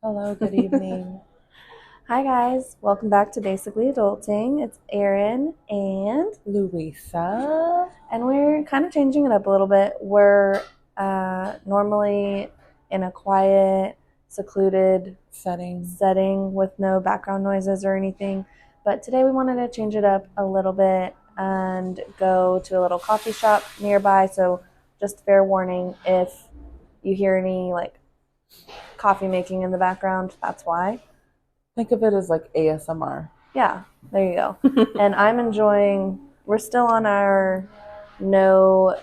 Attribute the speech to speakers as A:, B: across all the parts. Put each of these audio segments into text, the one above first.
A: Hello, good evening.
B: Hi guys, welcome back to Basically Adulting. It's Erin
A: Louisa.
B: and we're kind of changing it up a little bit. We're normally in a quiet, secluded setting with no background noises or anything, but today we wanted to change it up a little bit and go to a little coffee shop nearby. So just fair warning, if you hear any like coffee making in the background, that's why.
A: Think of it as like ASMR.
B: Yeah, there you go. And I'm enjoying, we're still on our no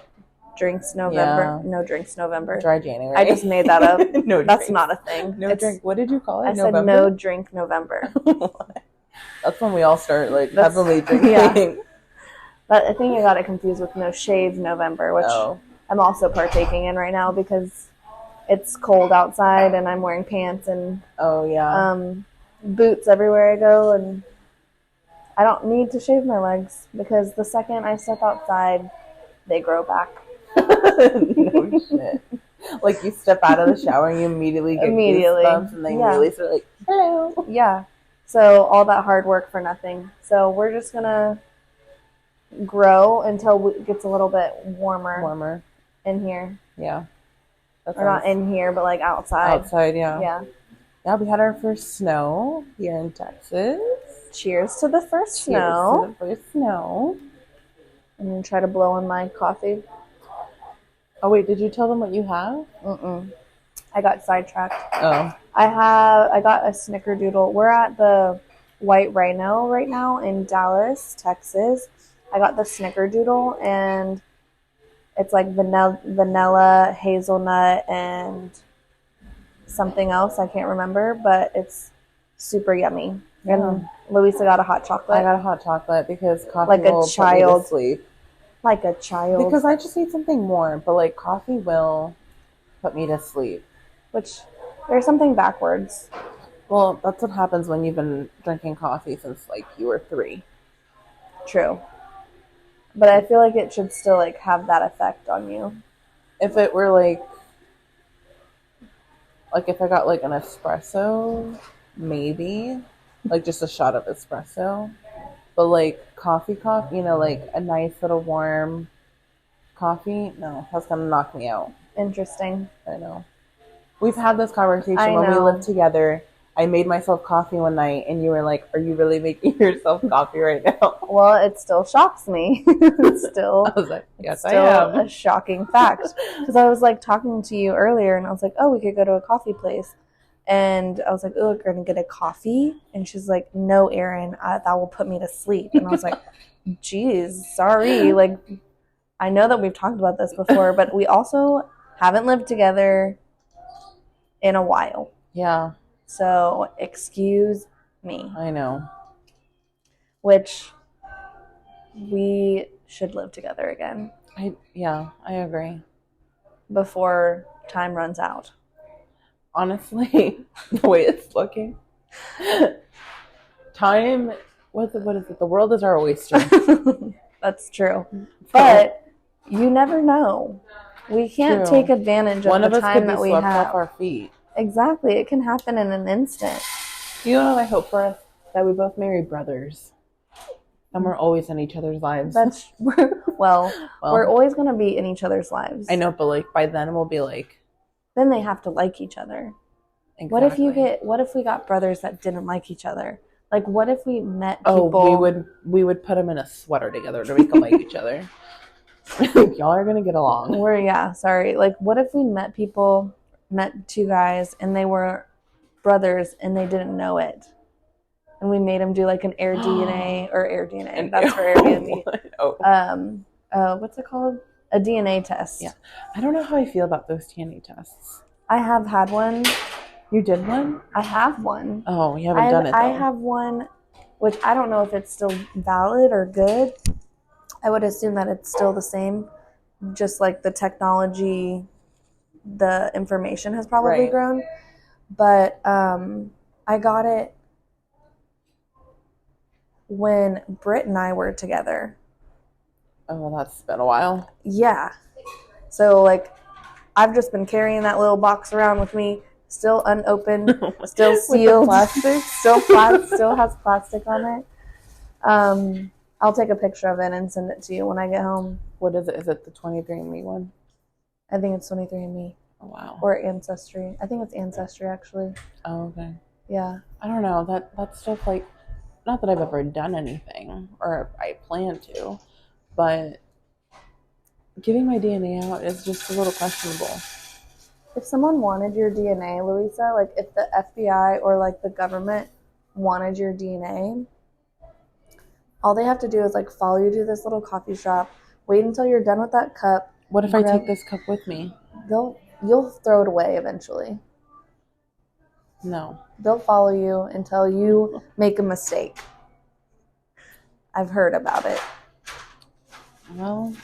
B: drinks November.
A: Yeah.
B: No drinks November.
A: Dry January.
B: I just made that up.
A: No
B: That's
A: drinks.
B: not a thing.
A: No drink. What did you call it?
B: I said no drink November.
A: That's when we all start heavily drinking.
B: Yeah. But I think I got it confused with no shave November, which I'm also partaking in right now because it's cold outside and I'm wearing pants and boots everywhere I go, and I don't need to shave my legs because the second I step outside, they grow back.
A: No shit. Like you step out of the shower and you immediately get goosebumps and then you immediately start like, hello.
B: Yeah. So all that hard work for nothing. So we're just gonna grow until it gets a little bit warmer in here.
A: Yeah.
B: Or not in here, but like outside.
A: Outside, yeah.
B: Yeah.
A: Yeah, we had our first snow here in Texas.
B: Cheers to the first snow.
A: Cheers to the first snow.
B: I'm going to try to blow on my coffee.
A: Oh, wait, did you tell them what you have?
B: I got sidetracked.
A: Oh.
B: I got a snickerdoodle. We're at the White Rhino right now in Dallas, Texas. I got the snickerdoodle, and it's like vanilla, hazelnut, and something else. I can't remember, but it's super yummy. Yeah. And Louisa got a hot chocolate.
A: I got a hot chocolate because coffee
B: like
A: will
B: a child.
A: put me to sleep.
B: Like a child.
A: Because I just need something warm, but like coffee will put me to sleep.
B: Which, there's something backwards.
A: Well, that's what happens when you've been drinking coffee since like you were 3.
B: True. But I feel like it should still like have that effect on you.
A: If it were like if I got like an espresso, maybe. Like just a shot of espresso. But like coffee, like a nice little warm coffee, no, that's gonna knock me out.
B: Interesting.
A: I know. We've had this conversation when we lived together. I made myself coffee one night, and you were like, "Are you really making yourself coffee right now?"
B: Well, it still shocks me. Still,
A: I was like, "Yes,
B: I am." A
A: am.
B: shocking fact, because I was like talking to you earlier, and I was like, "Oh, we could go to a coffee place," and I was like, "Oh, we're gonna get a coffee," and she's like, "No, Erin, that will put me to sleep," and I was like, "Geez, sorry." Like, I know that we've talked about this before, but we also haven't lived together in a while.
A: Yeah.
B: So, excuse me.
A: I know.
B: Which we should live together again.
A: I agree.
B: Before time runs out.
A: Honestly, the way it's looking. Time, what is it? The world is our oyster.
B: That's true. But you never know. We can't take advantage of the time that we have. One of us could be swept off
A: our feet.
B: Exactly. It can happen in an instant.
A: You know what I hope for us? That we both marry brothers. And we're always in each other's lives.
B: Well, we're always going to be in each other's lives.
A: I know, but like by then we'll be like.
B: Then they have to like each other.
A: Exactly.
B: What if we got brothers that didn't like each other? Like, what if we met people?
A: Oh, we would put them in a sweater together to make them like each other. Y'all are going to get along.
B: Sorry. Like, what if we met 2 guys and they were brothers and they didn't know it? And we made them do like an air DNA. That's for Airbnb. What's it called? A DNA test.
A: Yeah. I don't know how I feel about those DNA tests.
B: I have had one.
A: You did one?
B: I have one.
A: Oh, you haven't done it though.
B: I have one, which I don't know if it's still valid or good. I would assume that it's still the same. Just like the technology, the information has probably grown. But I got it when Britt and I were together.
A: Oh, well, that's been a while.
B: Yeah. So, like, I've just been carrying that little box around with me still unopened, still
A: With the
B: sealed,
A: plastic?
B: still has plastic on it. I'll take a picture of it and send it to you when I get home.
A: What is it? Is it the 23andMe one?
B: I think it's 23andMe.
A: Oh, wow.
B: Or Ancestry. I think it's Ancestry, actually.
A: Oh, okay.
B: Yeah.
A: I don't know. That stuff, like, not that I've ever done anything or I plan to, but giving my DNA out is just a little questionable.
B: If someone wanted your DNA, Louisa, like if the FBI or like the government wanted your DNA, all they have to do is like follow you to this little coffee shop, wait until you're done with that cup.
A: What if I take this cup with me?
B: You'll throw it away eventually.
A: No.
B: They'll follow you until you make a mistake. I've heard about it.
A: Well,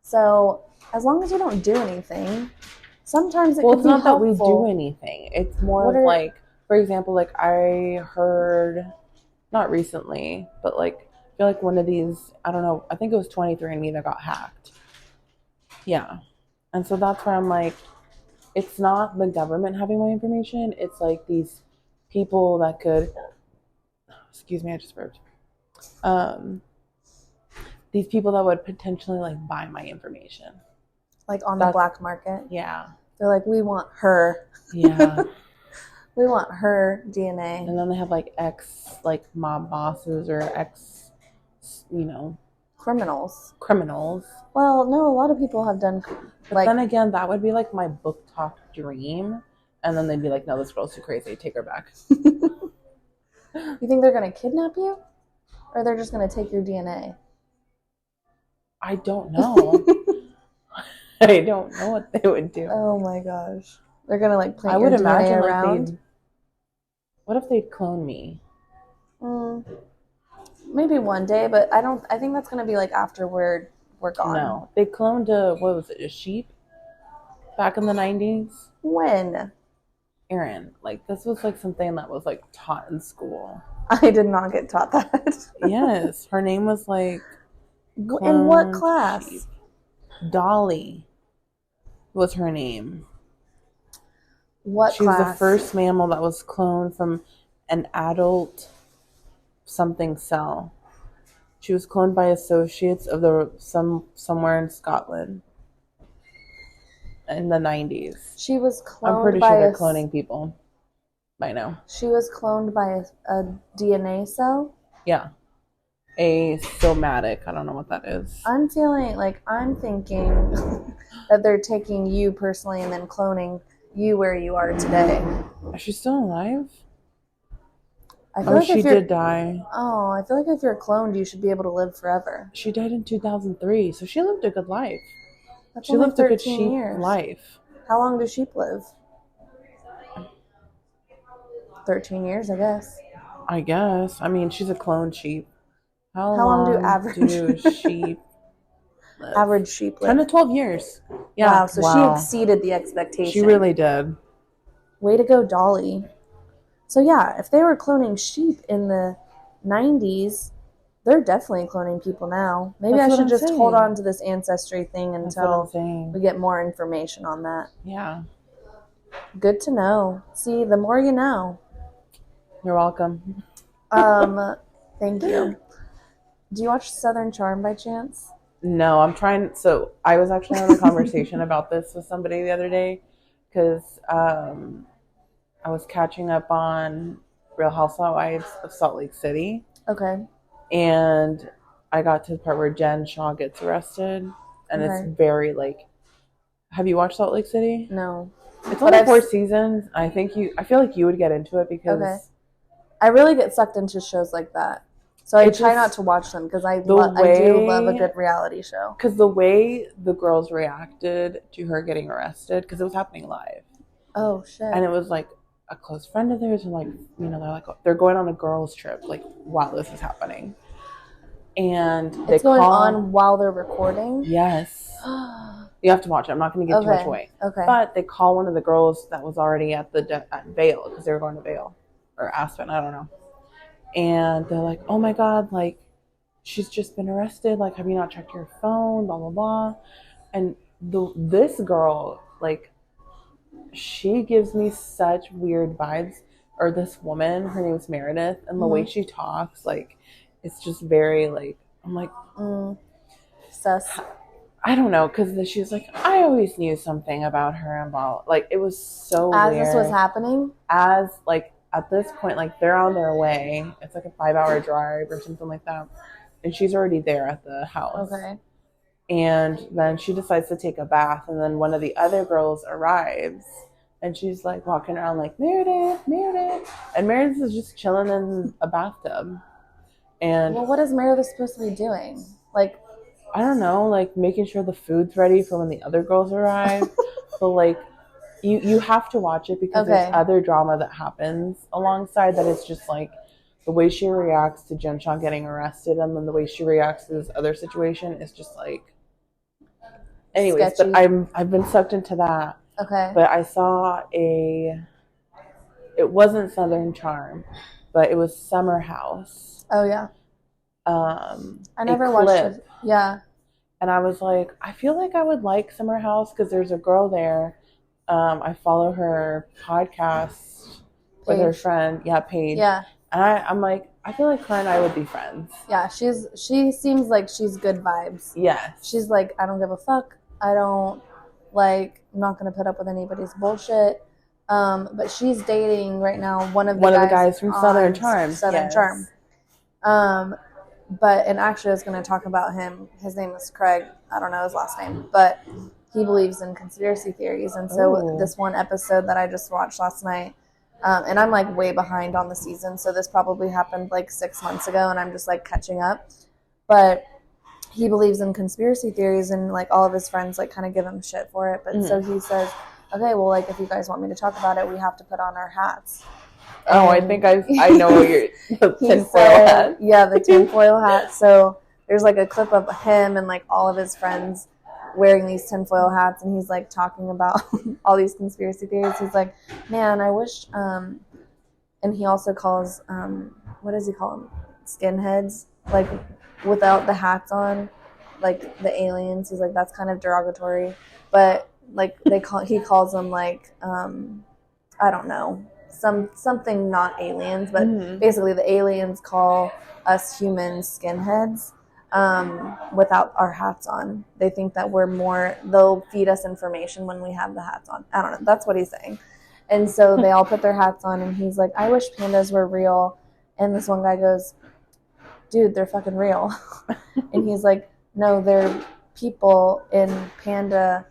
B: so as long as you don't do anything, sometimes it
A: well,
B: can
A: it's
B: be
A: not
B: helpful.
A: that we do anything. It's more of like, for example, like I heard, not recently, but like I feel like one of these, I don't know, I think it was 23andMe that got hacked. Yeah. And so that's where I'm like, it's not the government having my information. It's like these people that could, excuse me, I just burped. These people that would potentially like buy my information.
B: Like on the black market?
A: Yeah.
B: They're like, we want her.
A: Yeah.
B: We want her DNA.
A: And then they have like ex, like mob bosses or ex,
B: criminals.
A: Well,
B: no, a lot of people have done.
A: But then again, that would be like my book talk dream. And then they'd be like, no, this girl's too crazy. Take her back.
B: You think they're going to kidnap you? Or they're just going to take your DNA?
A: I don't know. I don't know what they would do.
B: Oh my gosh. They're going to like plant
A: I would
B: your
A: imagine
B: DNA around?
A: like what if they'd clone me?
B: Maybe one day, but I think that's going to be like after we're gone.
A: No. They cloned a sheep back in the 90s.
B: When?
A: Erin, like this was like something that was like taught in school.
B: I did not get taught that.
A: Yes. Her name was like
B: in what class?
A: Sheep. Dolly was her name.
B: What
A: She
B: class?
A: was the first mammal that was cloned from an adult something cell. She was cloned by associates of somewhere in Scotland in the 90s.
B: She was cloned.
A: I'm pretty sure they're cloning people by now.
B: She was cloned by a DNA cell?
A: Yeah. A somatic. I don't know what that is.
B: I'm thinking that they're taking you personally and then cloning you where you are today.
A: Is she still alive?
B: I feel like
A: she did die.
B: Oh, I feel like if you're cloned, you should be able to live forever.
A: She died in 2003, so she lived a good life.
B: She lived a good sheep
A: life.
B: How long do sheep live? 13 years, I guess.
A: I guess. I mean, she's a cloned sheep.
B: How long do
A: sheep live?
B: Average sheep live?
A: 10 to 12 years. Yeah.
B: Wow, so she exceeded the expectation.
A: She really did.
B: Way to go, Dolly. So yeah, if they were cloning sheep in the 90s, they're definitely cloning people now. Maybe I should just hold on to this ancestry thing until we get more information on that.
A: Yeah.
B: Good to know. See, the more you know.
A: You're welcome.
B: Thank you. Do you watch Southern Charm by chance?
A: No, I'm trying. So I was actually having a conversation about this with somebody the other day because I was catching up on Real Housewives of Salt Lake City.
B: Okay.
A: And I got to the part where Jen Shaw gets arrested. And it's very like, have you watched Salt Lake City?
B: No.
A: It's only 4 seasons. I feel like you would get into it because
B: I really get sucked into shows like that. So I try not to watch them because I do love a good reality show.
A: Because the way the girls reacted to her getting arrested, because it was happening live.
B: Oh, shit.
A: And it was like a close friend of theirs, and like, they're going on a girls' trip, like, while this is happening. And
B: it's going on while they're recording?
A: Yes. You have to watch it. I'm not going to give too much away.
B: Okay.
A: But they call one of the girls that was already at Vail, because they were going to Vail. Or Aspen, I don't know. And they're like, oh my God, like, she's just been arrested. Like, have you not checked your phone? Blah, blah, blah. And this girl, like, she gives me such weird vibes. Or this woman, her name's Meredith, and the way she talks, like, it's just very, like, I'm like,
B: Sus.
A: I don't know, because she was like, I always knew something about her and blah. Like, it was so
B: As
A: weird.
B: this was happening?
A: As, like, at this point, like, they're on their way. It's like a 5-hour drive or something like that. And she's already there at the house.
B: Okay.
A: And then she decides to take a bath, and then one of the other girls arrives. And she's like walking around like, Meredith, Meredith. And Meredith is just chilling in a bathtub. And
B: well, what is Meredith supposed to be doing? Like,
A: I don't know, like making sure the food's ready for when the other girls arrive. But like, you have to watch it because there's other drama that happens alongside that. It's just like the way she reacts to Jinshan getting arrested, and then the way she reacts to this other situation is just like. Anyways, sketchy. But I've been sucked into that.
B: Okay.
A: But I saw it wasn't Southern Charm, but it was Summer House.
B: Oh, yeah.
A: I
B: never watched it. Yeah.
A: And I was like, I feel like I would like Summer House because there's a girl there. I follow her podcast with her friend. Yeah, Paige.
B: Yeah.
A: And I'm like, I feel like her and I would be friends.
B: Yeah, she seems like she's good vibes.
A: Yes.
B: She's like, I don't give a fuck. I'm not going to put up with anybody's bullshit. But she's dating right now one of the guys
A: from Southern Charm.
B: Southern Charm. And actually I was going to talk about him. His name is Craig. I don't know his last name, but he believes in conspiracy theories. And so this one episode that I just watched last night, and I'm like way behind on the season. So this probably happened like 6 months ago and I'm just like catching up. But he believes in conspiracy theories and like all of his friends like kind of give him shit for it. But so he says, okay, well, like if you guys want me to talk about it, we have to put on our hats.
A: And I think I know what you're the tinfoil hat.
B: Yeah, the tinfoil hat. So there's like a clip of him and like all of his friends wearing these tinfoil hats, and he's like talking about all these conspiracy theories. He's like, man, I wish and he also calls what does he call them? Skinheads, like without the hats on, like the aliens. He's like, that's kind of derogatory, but like he calls them like I don't know, something not aliens, but basically the aliens call us humans skinheads without our hats on. They think that they'll feed us information when we have the hats on. I don't know, that's what he's saying. And so they all put their hats on, and he's like, I wish pandas were real. And this one guy goes, dude, they're fucking real. And he's like, no, they're people in panda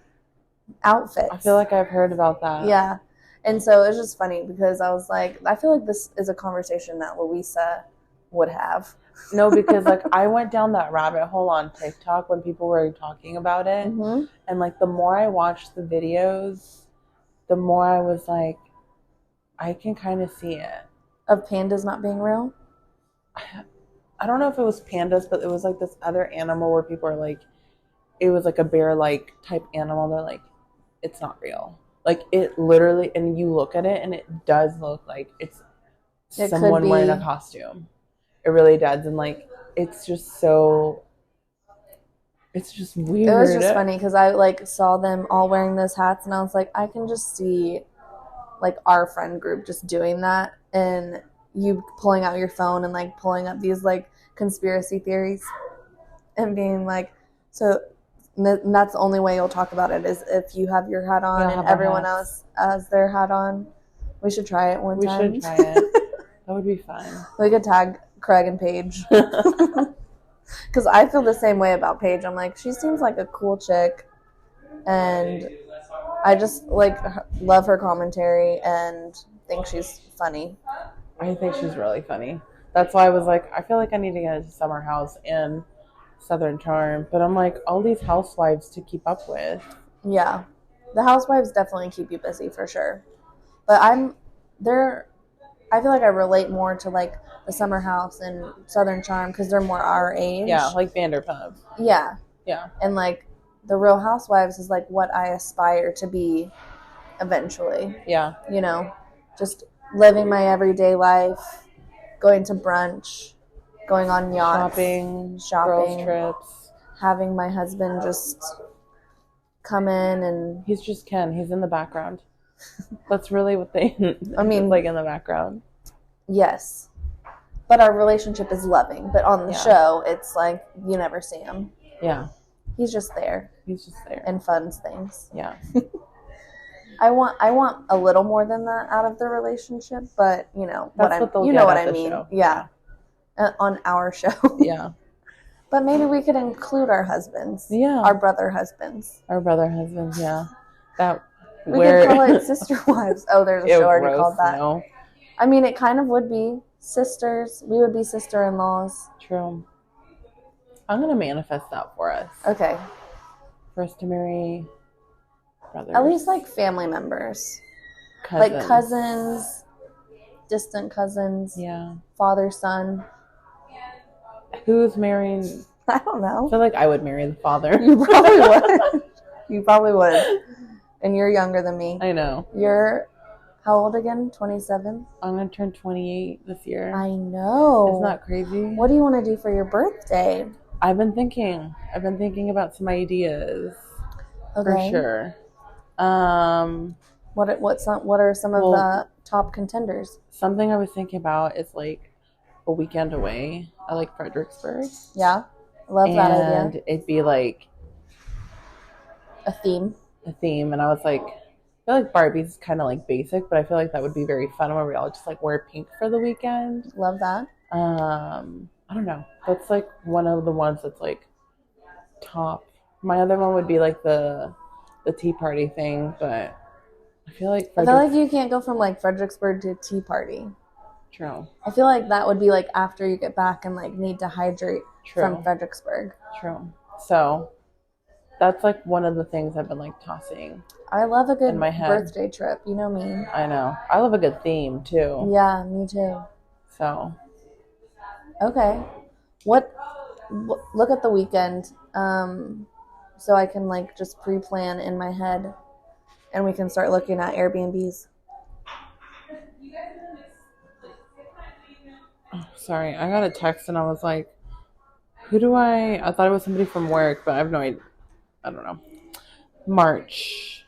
B: outfits.
A: I feel like I've heard about that.
B: Yeah. And so it's just funny because I was like, I feel like this is a conversation that Louisa would have.
A: No, because like I went down that rabbit hole on TikTok when people were talking about it. Mm-hmm. And like the more I watched the videos, the more I was like, I can kind of see it.
B: Of pandas not being real?
A: I don't know if it was pandas, but it was like this other animal where people are like, it was like a bear-like type animal. They're like, it's not real. Like it literally, and you look at it and it does look like it's someone wearing a costume. It really does. And like, it's just weird.
B: It was just funny because I like saw them all wearing those hats and I was like, I can just see like our friend group just doing that, and you pulling out your phone and like pulling up these like conspiracy theories and being like, so that's the only way you'll talk about it is if you have your hat on and everyone else has their hat on. We should try it one time.
A: We should try it. That would be fun.
B: We could tag Craig and Paige. Because I feel the same way about Paige. I'm like, she seems like a cool chick. And I just like love her commentary and think she's funny.
A: I think she's really funny. That's why I was like, I feel like I need to get into Summer House and Southern Charm. But I'm like, all these housewives to keep up with.
B: Yeah. The housewives definitely keep you busy for sure. But I feel like I relate more to like the Summer House and Southern Charm because they're more our age.
A: Yeah, like Vanderpump.
B: Yeah.
A: Yeah.
B: And like the Real Housewives is like what I aspire to be eventually.
A: Yeah.
B: You know, just living my everyday life, going to brunch, going on yachts,
A: shopping, girls trips,
B: having my husband just come in and
A: he's just Ken. He's in the background. That's really what they.
B: I mean,
A: like in the background.
B: yes, but our relationship is loving. But on the show, it's like you never see him.
A: Yeah,
B: he's just there.
A: He's just there
B: and funds things.
A: Yeah.
B: I want a little more than that out of the relationship, but you know
A: what I mean.
B: Show. Yeah. On our show.
A: Yeah.
B: But maybe we could include our husbands.
A: Yeah.
B: Our brother husbands.
A: Yeah. That
B: we could call it Sister Wives. Oh, there's a show already called that. No. I mean, it kind of would be sisters. We would be sister-in-laws.
A: True. I'm going to manifest that for us.
B: Okay.
A: For us to marry brothers.
B: At least like family members. Cousins. Like cousins, distant cousins.
A: Yeah.
B: Father, son.
A: Who's marrying?
B: I don't know.
A: I feel like I would marry the father.
B: You probably would. You probably would. And you're younger than me.
A: I know.
B: You're how old again? 27?
A: I'm going to turn 28 this year.
B: I know.
A: Isn't that crazy?
B: What do you want to do for your birthday?
A: I've been thinking about some ideas.
B: Okay.
A: For sure.
B: What are some of the top contenders?
A: Something I was thinking about is like a weekend away. I like Fredericksburg.
B: Yeah. Love that idea.
A: And it'd be like
B: a theme.
A: And I was like, I feel like Barbie's kind of like basic, but I feel like that would be very fun where we all just like wear pink for the weekend.
B: Love that.
A: I don't know. That's like one of the ones that's like top. My other one would be like the tea party thing, but I feel like
B: you can't go from like Fredericksburg to tea party.
A: True.
B: I feel like that would be like after you get back and like need to hydrate from Fredericksburg.
A: True. So that's like one of the things I've been like tossing.
B: I love a good birthday trip. You know me.
A: I know. I love a good theme too.
B: Yeah, me too.
A: So.
B: Okay. Look at the weekend. So I can like just pre-plan in my head and we can start looking at Airbnbs.
A: Oh, sorry, I got a text and I was like, I thought it was somebody from work, but I have no idea. I don't know. March.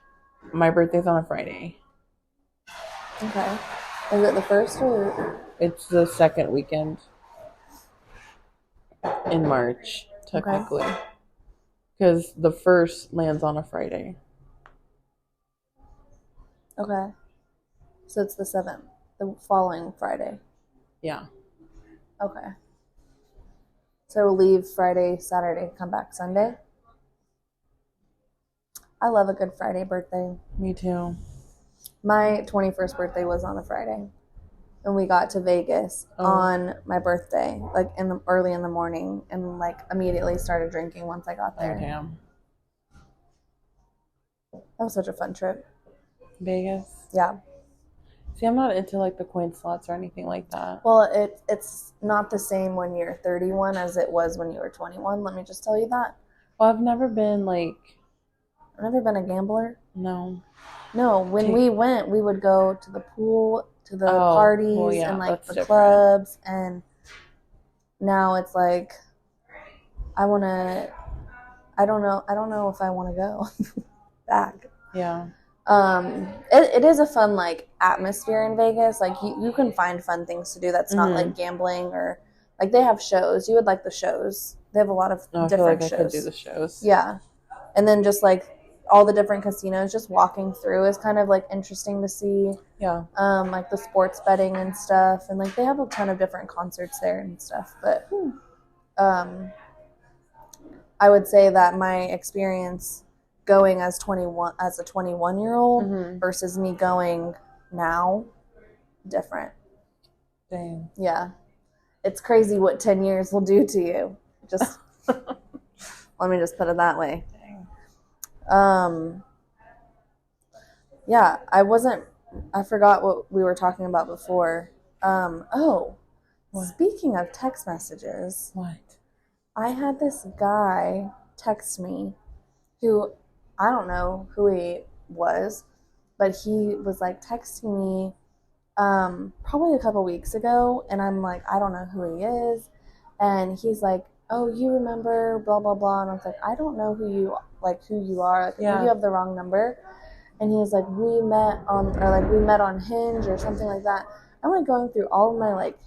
A: My birthday's on a Friday.
B: Okay. Is it the first or?
A: It's the second weekend in March, technically. Because the first lands on a Friday.
B: Okay. So it's the 7th, the following Friday.
A: Yeah.
B: Okay. So we'll leave Friday, Saturday, come back Sunday. I love a good Friday birthday.
A: Me too.
B: My 21st birthday was on a Friday. And we got to Vegas on my birthday, like early in the morning, and like immediately started drinking once I got there.
A: Oh, damn.
B: That was such a fun trip.
A: Vegas?
B: Yeah.
A: See, I'm not into like the coin slots or anything like that.
B: Well, it's not the same when you're 31 as it was when you were 21. Let me just tell you that.
A: Well, I've never been
B: a gambler.
A: No.
B: No, when we went, we would go to the pool, to the parties, and like the clubs, and now it's like I don't know if I want to go back.
A: Yeah.
B: It is a fun like atmosphere in Vegas. Like you can find fun things to do that's not like gambling or like they have shows. You would like the shows. They have a lot of different shows. I could
A: do the shows.
B: Yeah. And then just like all the different casinos, just walking through is kind of like interesting to see.
A: Yeah.
B: Like the sports betting and stuff, and like they have a ton of different concerts there and stuff. But I would say that my experience going as a 21-year-old versus me going now, different.
A: Dang.
B: Yeah. It's crazy what 10 years will do to you. Just let me just put it that way. Yeah, I forgot what we were talking about before. Speaking of text messages.
A: What?
B: I had this guy text me who, I don't know who he was, but he was like texting me probably a couple weeks ago, and I'm like, I don't know who he is, and he's like, oh, you remember blah blah blah, and I was like, I don't know who you are, like, maybe you have the wrong number. and he was like, we met on Hinge or something like that. I'm like going through all of my like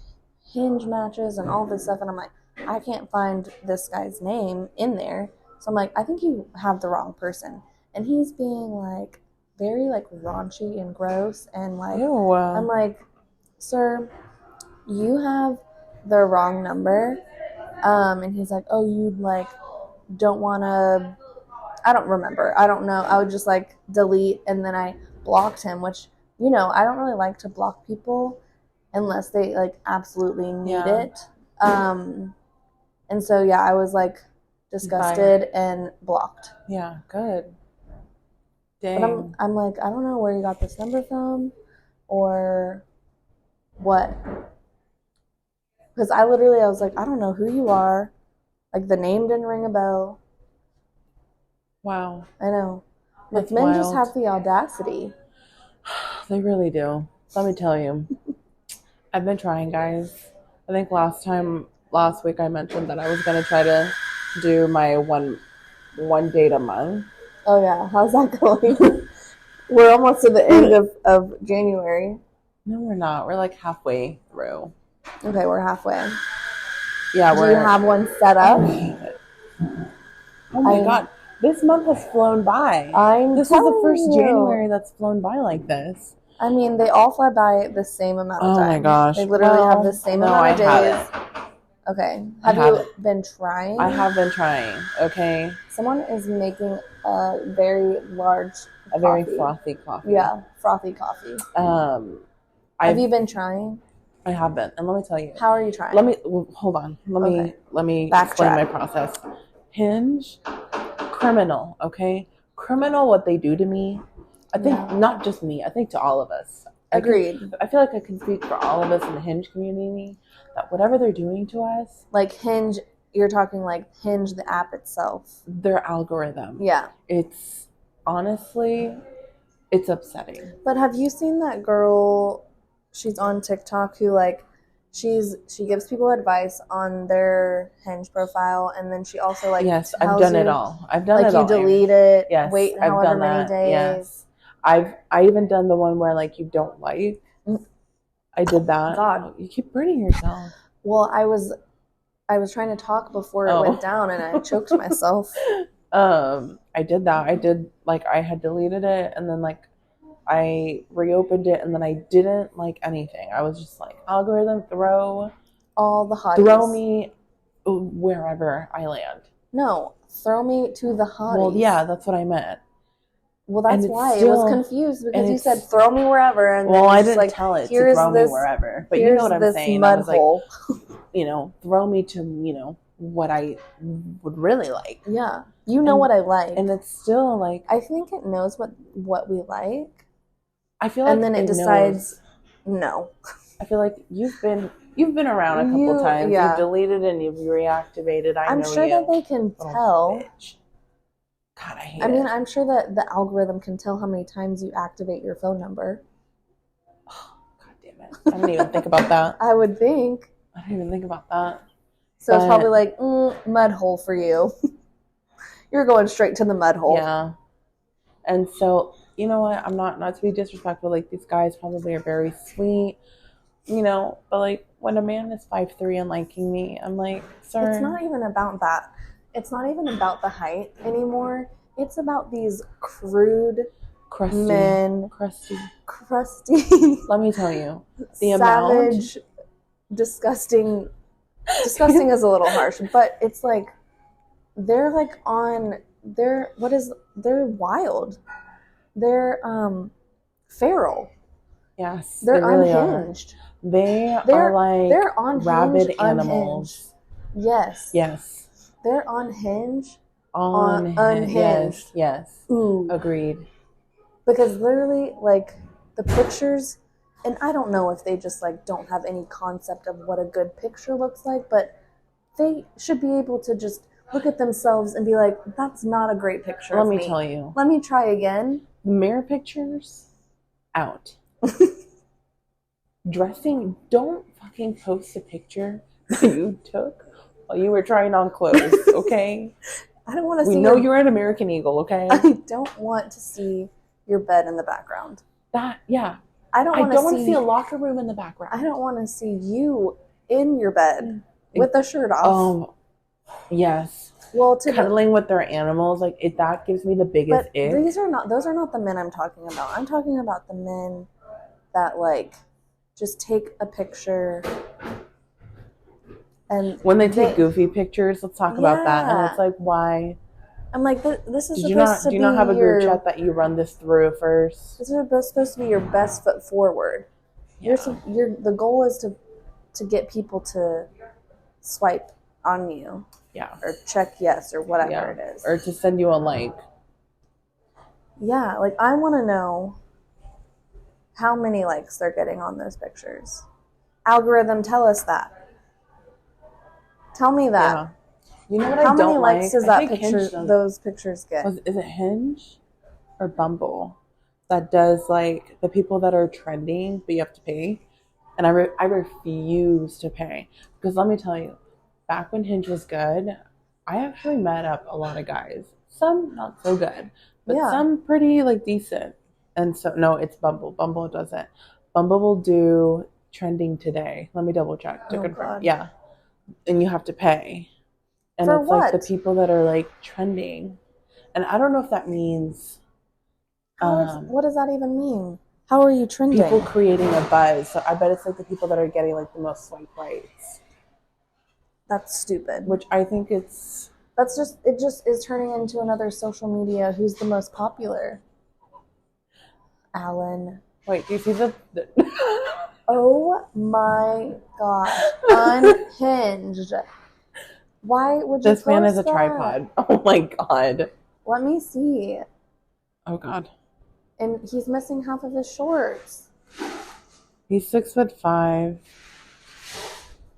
B: Hinge matches and all this stuff, and I'm like, I can't find this guy's name in there. So I'm like, I think you have the wrong person. And he's being like very like raunchy and gross, and like
A: Ew.
B: I'm like, sir, you have the wrong number. And he's like, oh, you like don't want to, I don't remember. I don't know. I would just like delete, and then I blocked him, which, you know, I don't really like to block people unless they like absolutely need it. And so, yeah, I was like disgusted and blocked.
A: Yeah, good. Dang.
B: But I'm like, I don't know where you got this number from or what. Because I was like, I don't know who you are. Like, the name didn't ring a bell.
A: Wow.
B: I know.
A: That's
B: men
A: wild.
B: just have the audacity.
A: They really do. Let me tell you. I've been trying, guys. I think last week I mentioned that I was going to try to do my one date a month.
B: Oh, yeah. How's that going? We're almost to the end of January.
A: No, we're not. We're like halfway through.
B: Okay, we're halfway.
A: Yeah,
B: Do you have one set up?
A: Oh my God. This month has flown by. This is the first January that's flown by like this.
B: I mean, they all fly by the same amount of time.
A: Oh my gosh.
B: They literally have the same amount of days. Okay. Have you been trying?
A: I have been trying, okay?
B: Someone is making a very large coffee.
A: Very frothy coffee.
B: Yeah, frothy coffee. Have you been trying?
A: I have been. And let me tell you.
B: How are you trying?
A: Hold on. Let me explain my process. Hinge, criminal, okay? Criminal what they do to me. I think not just me. I think to all of us.
B: Agreed.
A: I feel like I can speak for all of us in the Hinge community that whatever they're doing to us.
B: Like Hinge, you're talking like Hinge, the app itself.
A: Their algorithm.
B: Yeah.
A: It's honestly, it's upsetting.
B: But have you seen that girl? She's on TikTok who like, she gives people advice on their Hinge profile, and then she also like
A: I've done it all. I've done it all.
B: Like you delete it.
A: Yes,
B: wait however many days.
A: Yes. I even done the one where like you don't like. I did that.
B: God,
A: you keep burning yourself.
B: Well, I was trying to talk before it went down, and I choked myself.
A: I did that. I had deleted it, and then like I reopened it, and then I didn't like anything. I was just like, algorithm, throw
B: all the hotties.
A: Throw me wherever I land.
B: No, throw me to the hotties.
A: Well, yeah, that's what I meant.
B: Well, that's why it was confused, because you said throw me wherever, and then
A: I didn't
B: like,
A: tell it to throw me wherever. But you know what I'm saying.
B: Mud hole.
A: Like, throw me to what I would really like.
B: Yeah, what I like,
A: and it's still like
B: I think it knows what we like.
A: I feel like,
B: and then it decides no.
A: I feel like you've been around a couple times. Yeah. You've deleted and you've reactivated. I'm
B: sure that they can tell.
A: Bitch. God, I hate it.
B: I'm sure that the algorithm can tell how many times you activate your phone number.
A: Oh, God damn it. I didn't even think about that.
B: I would think.
A: I didn't even think about that.
B: So it's probably like, mud hole for you. You're going straight to the mud hole.
A: Yeah. And so, you know what? I'm not to be disrespectful. Like, these guys probably are very sweet, but like when a man is 5'3" and liking me, I'm like, sir.
B: It's not even about that. It's not even about the height anymore. It's about these crude men. Crusty.
A: Let me tell you. The
B: savage, disgusting is a little harsh, but it's like, they're like they're wild. They're feral.
A: Yes.
B: They're
A: really
B: unhinged.
A: They're like
B: they're unhinged,
A: rabid animals.
B: Unhinged. Yes. They're unhinged. Unhinged.
A: Yes.
B: Ooh.
A: Agreed.
B: Because literally, like, the pictures, and I don't know if they just like don't have any concept of what a good picture looks like, but they should be able to just look at themselves and be like, that's not a great picture.
A: Let me tell you.
B: Let me try again.
A: The mirror pictures, out. Dressing, don't fucking post a picture you took while you were trying on clothes, okay?
B: I don't want to see.
A: We know you're an American Eagle, okay?
B: I don't want to see your bed in the background.
A: Yeah.
B: I don't want
A: to see a locker room in the background.
B: I don't want to see you in your bed with a shirt off.
A: Yes.
B: Well,
A: cuddling with their animals, like that gives me the biggest ick.
B: Those are not the men I'm talking about. I'm talking about the men that like just take a picture and
A: when they take goofy pictures, let's talk about that. And it's like, why?
B: I'm like, this is
A: do you not have a group chat that you run this through first?
B: This is supposed to be your best foot forward. Yeah. The goal is to get people to swipe on you.
A: Yeah.
B: Or check yes or whatever it is.
A: Or to send you a like.
B: Yeah, like I want to know how many likes they're getting on those pictures. Algorithm, tell us that. Tell me that. Yeah.
A: You know what
B: how
A: I don't like?
B: How many likes does those pictures get?
A: Is it Hinge or Bumble that does like the people that are trending, but you have to pay? And I refuse to pay because let me tell you, back when Hinge was good, I actually met up a lot of guys. Some not so good, but some pretty like decent. And so no, it's Bumble. Bumble doesn't. Bumble will do trending today. Let me double check to confirm. God. Yeah, and you have to pay. And
B: for
A: it's
B: what?
A: Like the people that are like trending, and I don't know if that means.
B: What does that even mean? How are you trending?
A: People creating a buzz. So I bet it's like the people that are getting like the most swipe rights.
B: That's stupid.
A: Which I think it
B: just is turning into another social media. Who's the most popular? Alan.
A: Wait, do you see the...
B: Oh my gosh. Unhinged. Why would you
A: This man is a tripod. Oh my god.
B: Let me see.
A: Oh god.
B: And he's missing half of his shorts.
A: He's 6'5".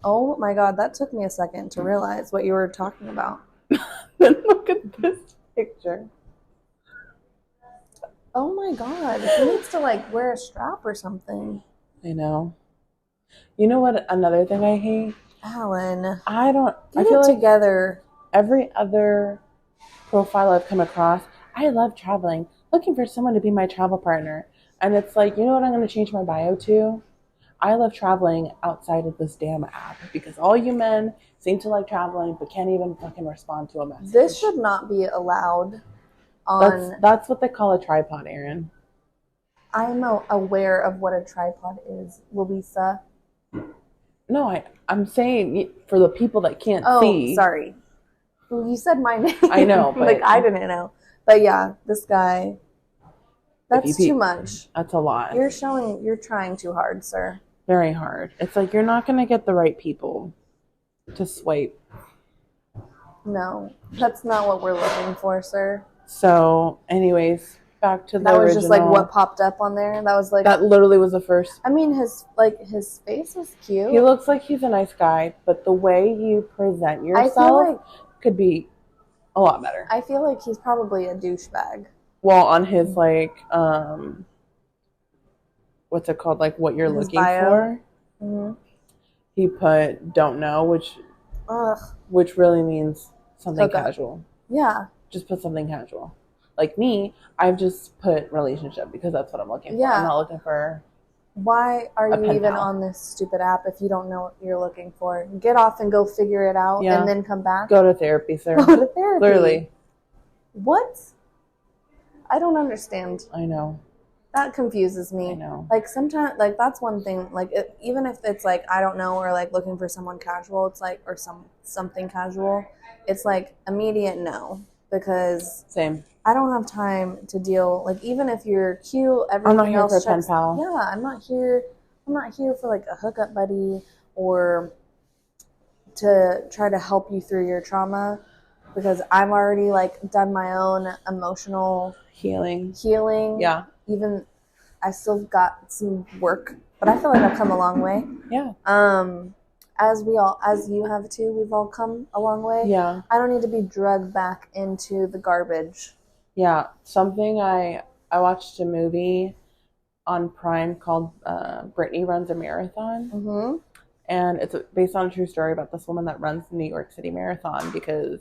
B: Oh my god, that took me a second to realize what you were talking about.
A: Then look at this picture.
B: Oh my god, he needs to like wear a strap or something.
A: I know. You know what? Another thing I hate,
B: Alan.
A: I
B: feel
A: like
B: together.
A: Every other profile I've come across, I love traveling, looking for someone to be my travel partner, and it's like, you know what? I'm going to change my bio to. I love traveling outside of this damn app because all you men seem to like traveling but can't even fucking respond to a message.
B: This should not be allowed on...
A: That's what they call a tripod, Aaron.
B: I'm aware of what a tripod is, Louisa.
A: No, I'm saying for the people that can't see.
B: Oh, sorry. You said my name.
A: I know, but...
B: like, I didn't know. But yeah, this guy... That's too much.
A: That's a lot.
B: You're trying too hard, sir.
A: Very hard. It's like you're not going to get the right people to swipe.
B: No, that's not what we're looking for, sir.
A: So, anyways, back to the original.
B: That was just like what popped up on there. That was like...
A: That literally was the first.
B: I mean, his face was cute.
A: He looks like he's a nice guy, but the way you present yourself could be a lot better.
B: I feel like he's probably a douchebag.
A: Well, on his what's it called? Like what you're looking for.
B: Mm-hmm.
A: He put "don't know," which really means something casual.
B: Yeah.
A: Just put something casual. Like me, I've just put relationship because that's what I'm looking for. I'm not looking for.
B: Why are you even on this stupid app if you don't know what you're looking for? Get off and go figure it out and then come back.
A: Go to therapy, sir.
B: Go to therapy.
A: Literally.
B: What? I don't understand.
A: I know.
B: That confuses me.
A: I know.
B: Like sometimes, like that's one thing. Like even if it's like I don't know or like looking for someone casual, it's like or something casual. It's like immediate no because
A: same.
B: I don't have time to deal. Like even if you're cute, everything
A: I'm not here
B: else
A: for a pen pal.
B: Yeah, I'm not here for like a hookup buddy or to try to help you through your trauma. Because I've already like done my own emotional
A: healing.
B: Yeah. Even I still got some work, but I feel like I've come a long way.
A: Yeah.
B: As you have too, we've all come a long way.
A: Yeah.
B: I don't need to be drugged back into the garbage.
A: Yeah. Something I watched a movie on Prime called Brittany Runs a Marathon.
B: Mm-hmm.
A: And it's based on a true story about this woman that runs the New York City Marathon because,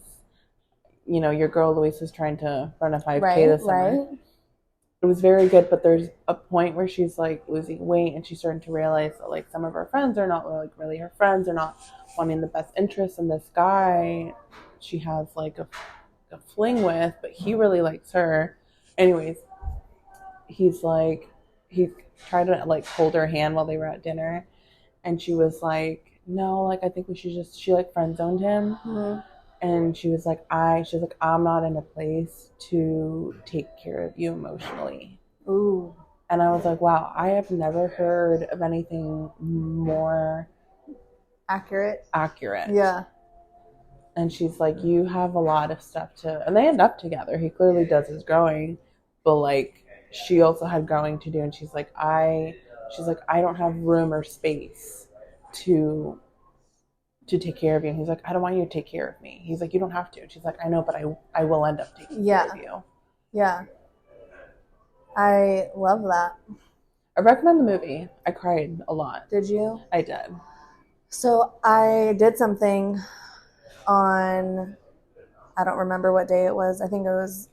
A: you know, your girl Louise is trying to run a 5K this summer. Right. it was very good, but there's a point where she's like losing weight and she's starting to realize that like some of her friends are not like really her friends, they're not wanting the best interests in this guy she has like a fling with, but he really likes her. Anyways, he's like he tried to like hold her hand while they were at dinner, and she was like, no, like I think we should just, she like friend zoned him.
B: Mm-hmm.
A: And she was like, I'm not in a place to take care of you emotionally.
B: Ooh.
A: And I was like, wow, I have never heard of anything more
B: accurate.
A: Yeah. And she's like, you have a lot of stuff to, and they end up together. He clearly does his growing, but like she also had growing to do. And she's like, I don't have room or space to take care of you. And he's like, I don't want you to take care of me. He's like, you don't have to. And she's like, I know, but I will end up taking care of you.
B: Yeah. I love that.
A: I recommend the movie. I cried a lot.
B: Did you?
A: I did.
B: So I did something on, I don't remember what day it was. I think it was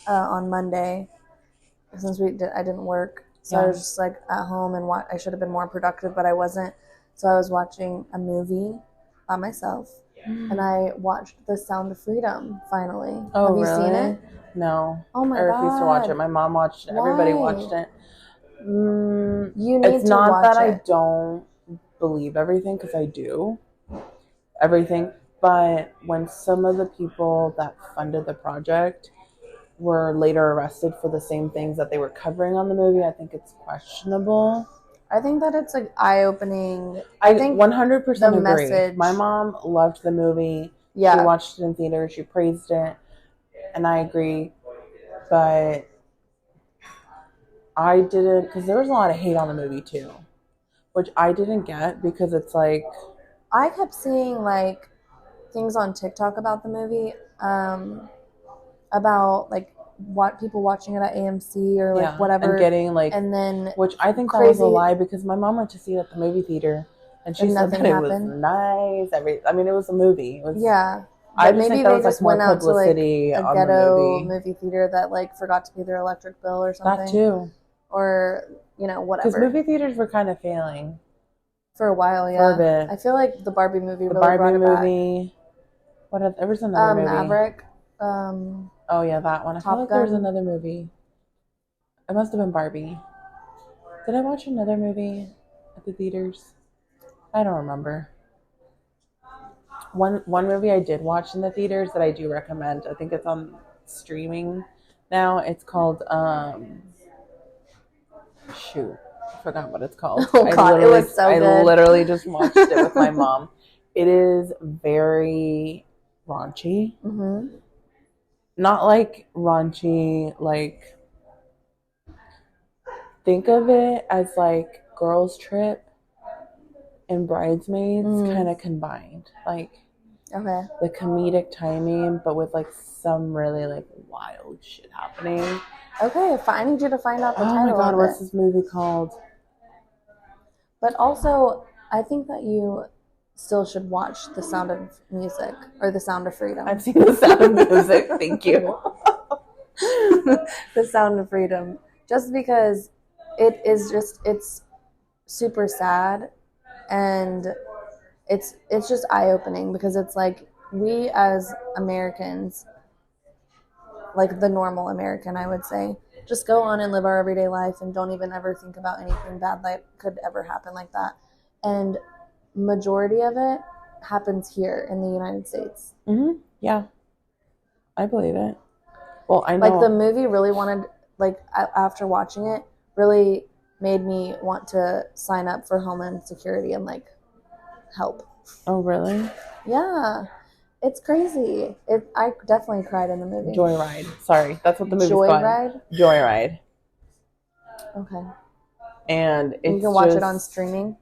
B: on Monday, since I didn't work. So I was just like at home and I should have been more productive, but I wasn't. So I was watching a movie by myself, and I watched The Sound of Freedom finally.
A: Oh,
B: have you
A: really?
B: seen it?
A: No.
B: Oh my god!
A: I refuse to watch it. My mom watched it.
B: Why?
A: Everybody watched it.
B: You need
A: it's
B: to
A: not
B: watch
A: that
B: it.
A: I don't believe everything, because I do everything, but when some of the people that funded the project were later arrested for the same things that they were covering on the movie, I think it's questionable.
B: I think that it's like eye-opening.
A: I think 100% agree.
B: Message.
A: My mom loved the movie.
B: Yeah.
A: She watched it in theater. She praised it, and I agree. But I didn't, because there was a lot of hate on the movie too, which I didn't get, because it's like,
B: I kept seeing like things on TikTok about the movie, about like what people watching it at AMC or like whatever,
A: and getting like,
B: and then
A: which I think that was a lie, because my mom went to see it at the movie theater and she said that it was nice. I mean, it was a movie. It was, I just
B: maybe
A: think that
B: they
A: was like
B: just
A: more
B: went out to like
A: publicity
B: a
A: on
B: ghetto
A: the
B: movie theater that like forgot to pay their electric bill or something.
A: That too.
B: Or, you know, whatever.
A: Because movie theaters were kind of failing.
B: For a while, yeah.
A: For a bit.
B: I feel like the Barbie movie
A: the
B: really
A: Barbie
B: brought
A: movie.
B: It
A: back. What? There was another movie.
B: Maverick.
A: Oh yeah, that one. I feel like there was another movie. It must have been Barbie. Did I watch another movie at the theaters? I don't remember. One movie I did watch in the theaters that I do recommend. I think it's on streaming now. It's called shoot, I forgot what it's called.
B: Oh god, it was so good.
A: I literally just watched it with my mom. It is very raunchy.
B: Mm-hmm.
A: Not like raunchy, like, think of it as like Girls Trip and Bridesmaids kind of combined. Like,
B: okay,
A: the comedic timing, but with like some really like wild shit happening.
B: Okay, I need you to find out the title.
A: Oh my god,
B: of
A: what's
B: it.
A: this movie called?
B: But also, I think that you still should watch The Sound of Music or The Sound of Freedom.
A: I've seen The Sound of Music. Thank you.
B: The Sound of Freedom. Just because it's super sad, and it's just eye-opening, because it's like, we as Americans, like the normal American, I would say, just go on and live our everyday life and don't even ever think about anything bad that could ever happen like that. And majority of it happens here in the United States.
A: Mm-hmm. Yeah, I believe it. Well, I know.
B: Like, the movie really wanted, like, after watching it, really made me want to sign up for Homeland Security and, like, help.
A: Oh, really?
B: Yeah. It's crazy. I definitely cried in the movie.
A: Joyride. Sorry, that's what the movie's called.
B: Joyride?
A: Joyride.
B: Okay.
A: And it's,
B: you can watch it on streaming?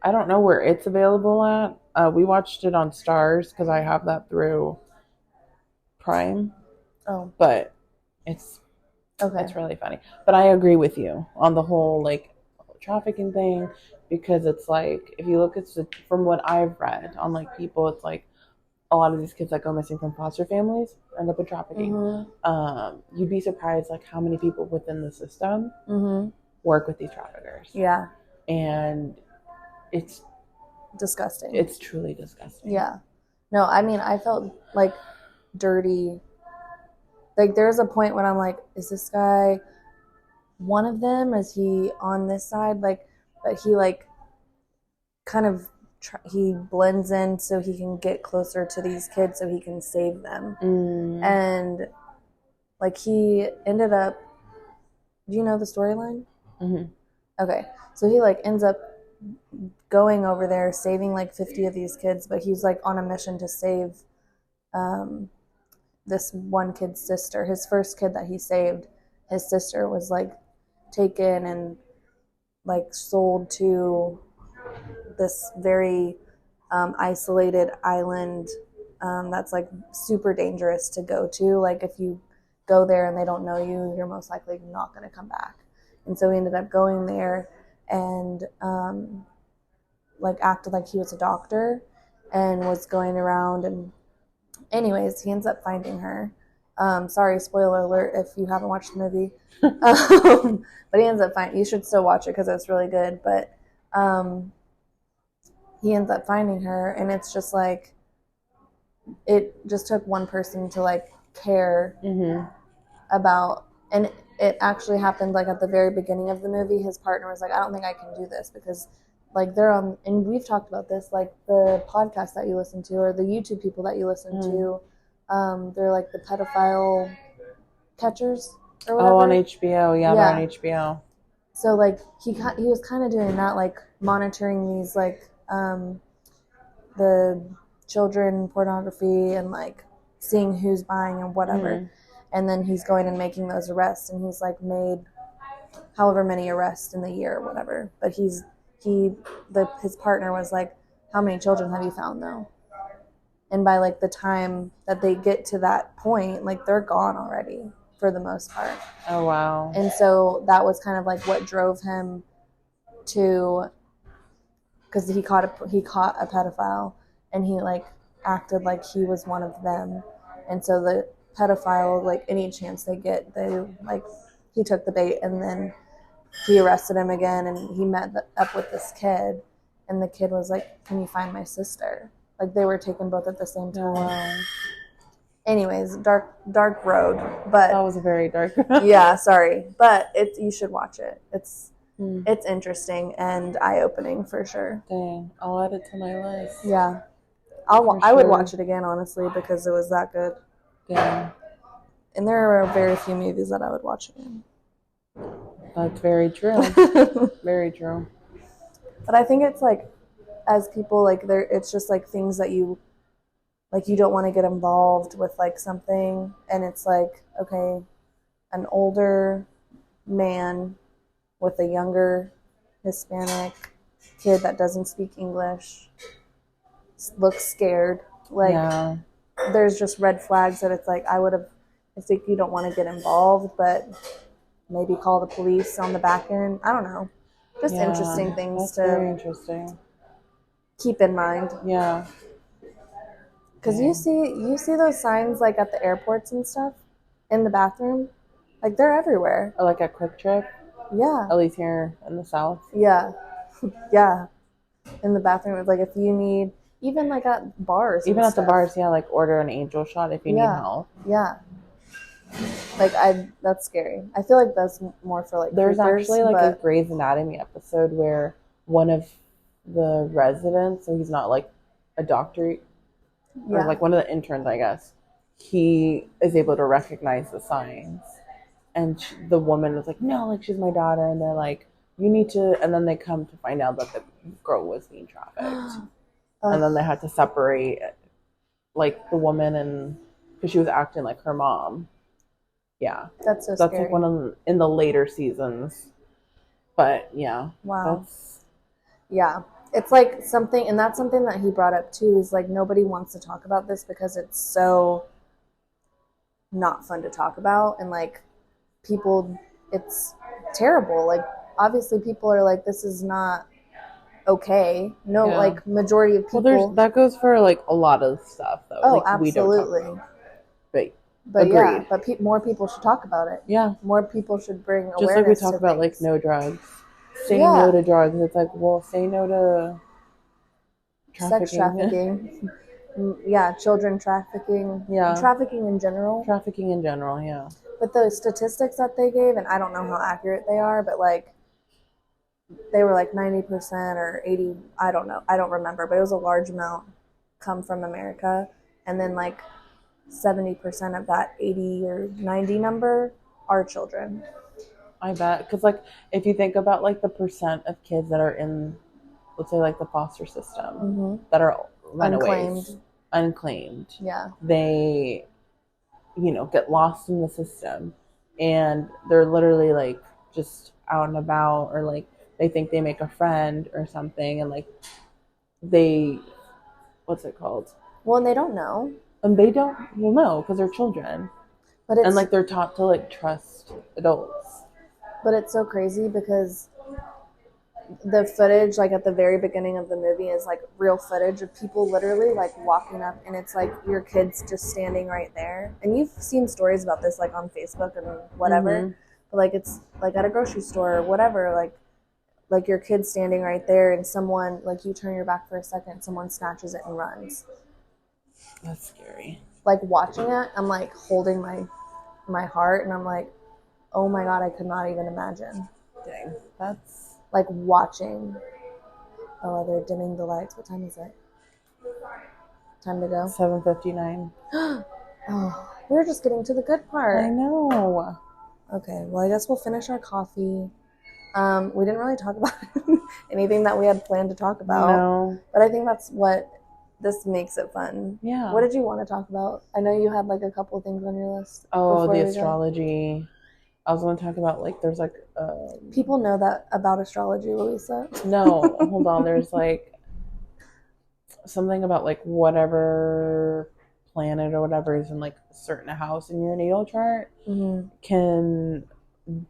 A: I don't know where it's available at. We watched it on Stars, because I have that through Prime.
B: Oh.
A: But it's really funny. But I agree with you on the whole, like, trafficking thing, because it's like, if you look at from what I've read on, like, people, it's like, a lot of these kids that go missing from foster families end up in trafficking. You'd be surprised like how many people within the system work with these traffickers.
B: Yeah.
A: And it's
B: disgusting.
A: It's truly disgusting.
B: Yeah. No, I mean, I felt like dirty. Like there's a point when I'm like, is this guy one of them? Is he on this side? Like, but he like kind of he blends in so he can get closer to these kids so he can save them. And like he ended up, do you know the storyline? Okay, so he like ends up going over there saving like 50 of these kids, but he's like on a mission to save this one kid's sister. His first kid that he saved, his sister was like taken and like sold to this very isolated island that's like super dangerous to go to. Like if you go there and they don't know you, you're most likely not going to come back. And so he ended up going there and like acted like he was a doctor and was going around. And anyways, he ends up finding her. Sorry, spoiler alert if you haven't watched the movie. But he ends up finding, you should still watch it because it's really good. But he ends up finding her, and it's just like, it just took one person to like care about, and it actually happened like at the very beginning of the movie. His partner was like, I don't think I can do this because like they're on, and we've talked about this, like the podcast that you listen to or the YouTube people that you listen to, they're like the pedophile catchers or whatever.
A: On HBO. Yeah, they're on HBO.
B: So like he was kind of doing that, like monitoring these like the children pornography and like seeing who's buying and whatever. And then he's going and making those arrests, and he's like made however many arrests in the year or whatever. But his partner was like, how many children have you found though? And by like the time that they get to that point, like they're gone already for the most part.
A: Oh wow.
B: And so that was kind of like what drove him to, because he caught a pedophile, and he like acted like he was one of them. And so the pedophile, like any chance they get, they like, he took the bait, and then he arrested him again, and he met up with this kid, and the kid was like, can you find my sister? Like they were taken both at the same time.
A: Wow.
B: Anyways, dark road, but
A: that was a very dark road.
B: Yeah, sorry, but you should watch it. It's interesting and eye-opening for sure.
A: Dang, I'll add it to my list.
B: Yeah, I would watch it again, honestly, because it was that good.
A: Yeah.
B: And there are very few movies that I would watch again.
A: That's very true. Very true.
B: But I think it's like, as people, like, it's just like things that you don't want to get involved with like something, and it's like, okay, an older man with a younger Hispanic kid that doesn't speak English looks scared. Like, there's just red flags that it's like, I think you don't want to get involved, but maybe call the police on the back end. I don't know. Just interesting things
A: very interesting.
B: Keep in mind.
A: Yeah.
B: Because you see those signs like at the airports and stuff in the bathroom, like they're everywhere.
A: Or like a Quick Trip.
B: Yeah.
A: At least here in the South.
B: Yeah. Yeah. In the bathroom, it's like if you need, even like at bars.
A: Even at the bars, like order an angel shot if you need help.
B: Yeah. Like that's scary. I feel like that's more for like.
A: There's actually like a Grey's Anatomy episode where one of the residents, so he's not like a doctor, or like one of the interns, I guess, he is able to recognize the signs, and the woman was like, no, like she's my daughter, and they're like, you need to, and then they come to find out that the girl was being trafficked. And then they had to separate like the woman, and because she was acting like her mom. Yeah,
B: that's so
A: that's
B: scary.
A: like one of in the later seasons, but yeah.
B: Wow. Yeah, it's like something, and that's something that he brought up too, is like nobody wants to talk about this because it's so not fun to talk about, and like people, it's terrible. Like obviously people are like, this is not okay. No,
A: Yeah.
B: like majority of
A: Well,
B: people.
A: that goes for like a lot of stuff though.
B: Oh,
A: Like we don't talk
B: absolutely.
A: about. But
B: But yeah,
A: agreed.
B: but more people should talk about it.
A: Yeah.
B: More people should bring
A: Just like we
B: awareness
A: talk
B: to
A: about
B: things.
A: like no drugs. Saying no
B: Yeah,
A: to drugs. It's like, well, say no to
B: sex
A: trafficking.
B: trafficking. Yeah, children trafficking.
A: Yeah.
B: Trafficking in general.
A: Trafficking in general, yeah.
B: But the statistics that they gave, and I don't know how accurate they are, but like they were like 90% or 80, I don't know, I don't remember, but it was a large amount come from America, and then like 70% of that 80 or 90 number are children.
A: I bet. Because, like, if you think about, like, the percent of kids that are in, let's say, like, the foster system that are runaways, unclaimed,
B: Yeah.
A: they, get lost in the system. And they're literally, like, just out and about, or, like, they think they make a friend or something. And, like, they, what's it called?
B: Well, and they don't know.
A: And they don't, well, no, because they're children.
B: But it's,
A: and, like, they're taught to, like, trust adults.
B: But it's so crazy because the footage, like at the very beginning of the movie, is like real footage of people literally like walking up, and it's like your kids just standing right there. And you've seen stories about this like on Facebook and whatever, but like it's like at a grocery store or whatever, like your kid's standing right there, and someone, like, you turn your back for a second, someone snatches it and runs.
A: That's scary.
B: Like watching it, I'm like holding my heart, and I'm like, oh my God, I could not even imagine.
A: Dang, that's
B: like watching. Oh, they're dimming the lights. What time is it? Time to go?
A: 7:59.
B: Oh, we're just getting to the good part.
A: I know.
B: Okay, well, I guess we'll finish our coffee. We didn't really talk about anything that we had planned to talk about.
A: No.
B: But I think that's what this makes it fun.
A: Yeah.
B: What did you want to talk about? I know you had like a couple of things on your list.
A: Oh, the astrology. I was going to talk about, like, there's, like...
B: People know that about astrology, Louisa.
A: No, hold on. There's, like, something about, like, whatever planet or whatever is in, like, a certain house in your natal chart can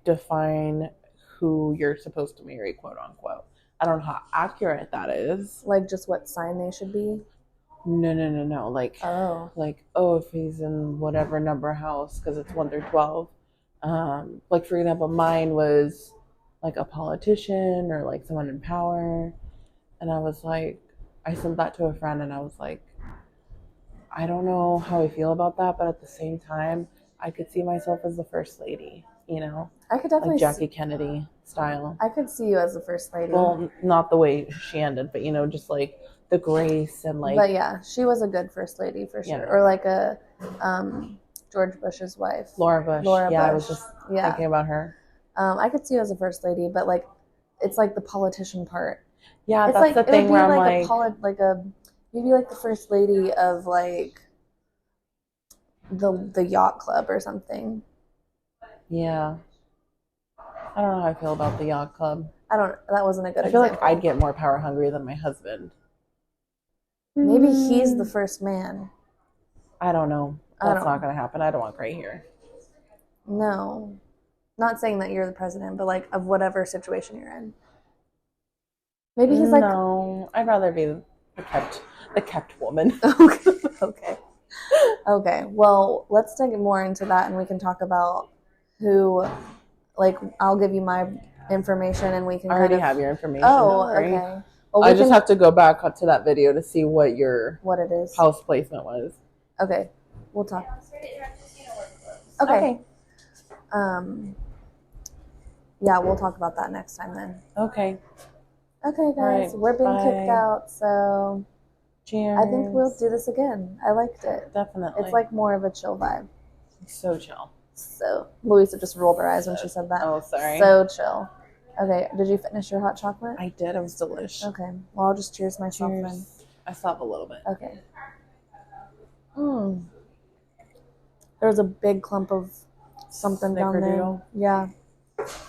A: define who you're supposed to marry, quote unquote. I don't know how accurate that is.
B: Like, just what sign they should be?
A: No. Like, if he's in whatever number house, because it's 1 through 12. Like, for example, mine was like a politician or like someone in power, and I was like, I sent that to a friend, and I was like, I don't know how I feel about that, but at the same time, I could see myself as the first lady,
B: I could definitely
A: like Jackie Kennedy style.
B: I could see you as the first lady.
A: Well, not the way she ended, but just like the grace and like.
B: But yeah, she was a good first lady for sure, or like a George Bush's wife,
A: Laura Bush.
B: Bush.
A: I was just thinking about her.
B: I could see you as a first lady, but like, it's like the politician part.
A: Yeah,
B: it's
A: that's
B: like,
A: the thing where I'm
B: you'd be like the first lady of like the yacht club or something.
A: Yeah. I don't know how I feel about the yacht club.
B: That wasn't a good
A: I feel
B: example.
A: like I'd get more power hungry than my husband.
B: Maybe he's the first man.
A: I don't know. That's not going to happen. I don't want gray hair.
B: No. Not saying that you're the president, but like of whatever situation you're in. Maybe he's like...
A: No, I'd rather be the kept woman.
B: Okay. Well, let's dig more into that, and we can talk about who, like, I'll give you my information, and we can
A: I already have your information.
B: Oh, okay.
A: Well, I just have to go back to that video to see what
B: it is.
A: House placement was.
B: Okay. We'll talk. Okay. Yeah, we'll talk about that next time then.
A: Okay.
B: Okay, guys. Right, we're being kicked out, so...
A: Cheers.
B: I think we'll do this again. I liked it.
A: Definitely.
B: It's like more of a chill vibe.
A: So chill.
B: So, Louisa just rolled her eyes when she said that.
A: Oh, sorry.
B: So chill. Okay, did you finish your hot chocolate?
A: I did. It was delicious.
B: Okay. Well, I'll just cheers myself then.
A: I still have a little bit.
B: Okay. There was a big clump of something down there. Yeah.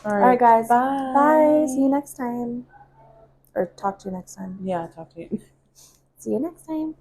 B: All right, guys.
A: Bye.
B: Bye. See you next time. Or talk to you next time.
A: Yeah, talk to you.
B: See you next time.